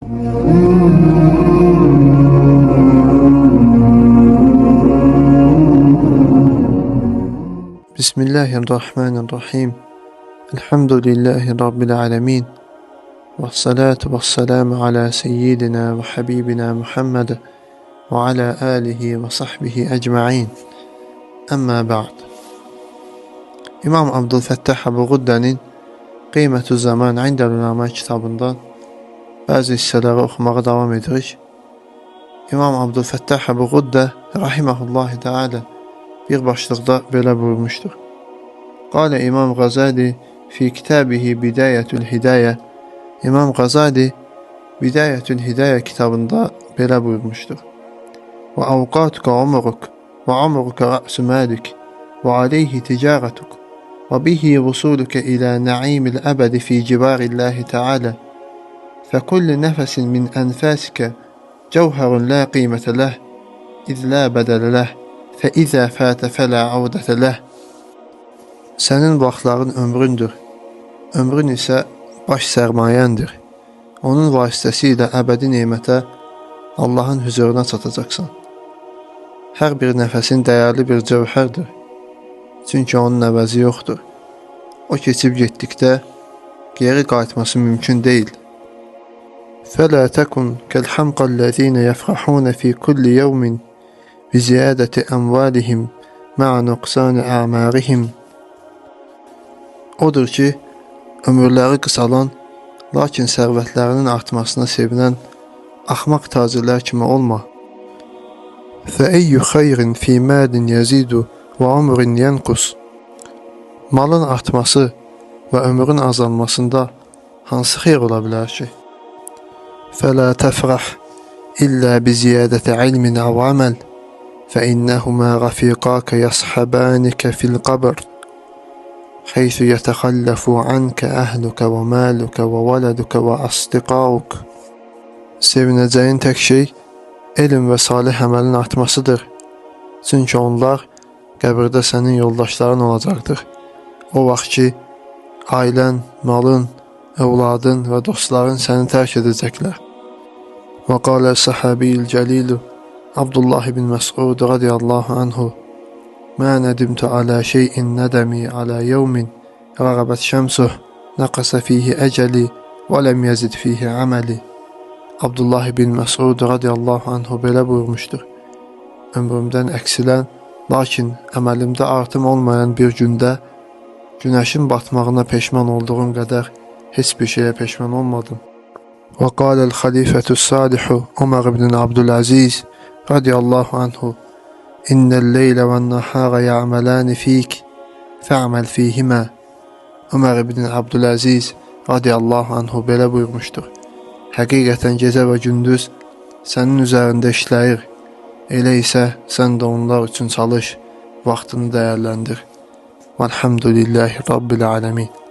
Bismillahirrahmanirrahim. Elhamdülillahi Rabbil alemin. Vessalatu vesselamu ala seyyidina ve habibina Muhammed ve ala alihi ve sahbihi ecma'in. Amma ba'd. İmam Abdülfettah Ebu Gudde'nin Qiymetü Zaman İndel Ulema kitabından bazı hissələri oxumağa davam edirik. İmam Abdülfettah Ebu Gudde rahimehullahi teala bir başlıqda belə buyurmuşdur. Qale İmam Gazali fi kitabihi Bidayetül Hidaye. İmam Gazali Bidayetül Hidaye kitabında belə buyurmuşdur. Ve avqatuka umruk ve umruka ra'su malik ve aleyhi ticaretuk ve bihi vusuluke ila na'imil ebedi fi cibarillahi teala. فكل نفس من أنفاسك جوهر لا قيمة له إذ لا بدل له فإذا فات فلا عودة له. Sənin vaxtların ömründür. Ömrün isə baş sərmayəndir. Onun vasitəsilə əbədi nemətə Allahın huzuruna çatacaqsan. Hər bir nəfəsin dəyərli bir cəvhərdir. Çünki onun əvəzi yoxdur. O keçib getdikdə geri qayıtması mümkün deyil. فلا تكن كالحمقى الذين يفرحون في كل يوم بزيادة أموالهم مع نقصان أعمارهم. Odur ki, ömürləri qısalan, lakin sərvətlərinin artmasına sevinən axmaq tacirlər kimi olma. فَأَيُّ خَيْرٍ فِي مَالٍ يَزِيدُ وَعُمْرٍ يَنْقُسُ. Malın artması və ömrün azalmasında hansı xeyr ola bilər ki? فلا تفرح إلا بزيادة علم أو عمل فإنهما رفيقاك يصحبانك في القبر حيث يتخلف عنك أهلك ومالك وولدك وأصدقاؤك. Sevinəcəyin tək şey elm və salih əməlin artmasıdır. Çünki onlar qəbirdə sənin yoldaşların olacaqdır. O vaxt ki, ailən, malın, evladın və dostların səni tərk edəcəklər. Və qalə sahabiyil cəlilu Abdullah ibn Məs'ud radiyallahu anhu: Mə nədimtu alə şeyin nədəmi alə yevmin rəğəbət şəmsuh nəqəsə fihi əcəli və ləm yəzid fihi əməli. Abdullah ibn Məs'ud radiyallahu anhu belə buyurmuşdur. Ömrümdən əksilən, lakin əməlimdə artım olmayan bir gündə günəşin batmağına peşman olduğum qədər heç bir şeyə peşman olmadım. Və qaləl xəlifətü salihu Ömər ibn Abdüləziz radiyallahu anhu: İnnəl leylə və nəhərə ya'mələni fik fə'məl fihimə. Ömər ibn Abdüləziz radiyallahu anhu belə buyurmuşdur. Həqiqətən gecə və gündüz sənin üzərində işləyir. Elə isə sən də onlar üçün çalış, vaxtını dəyərləndir. Vəlhamdülillahi Rabbil alemin.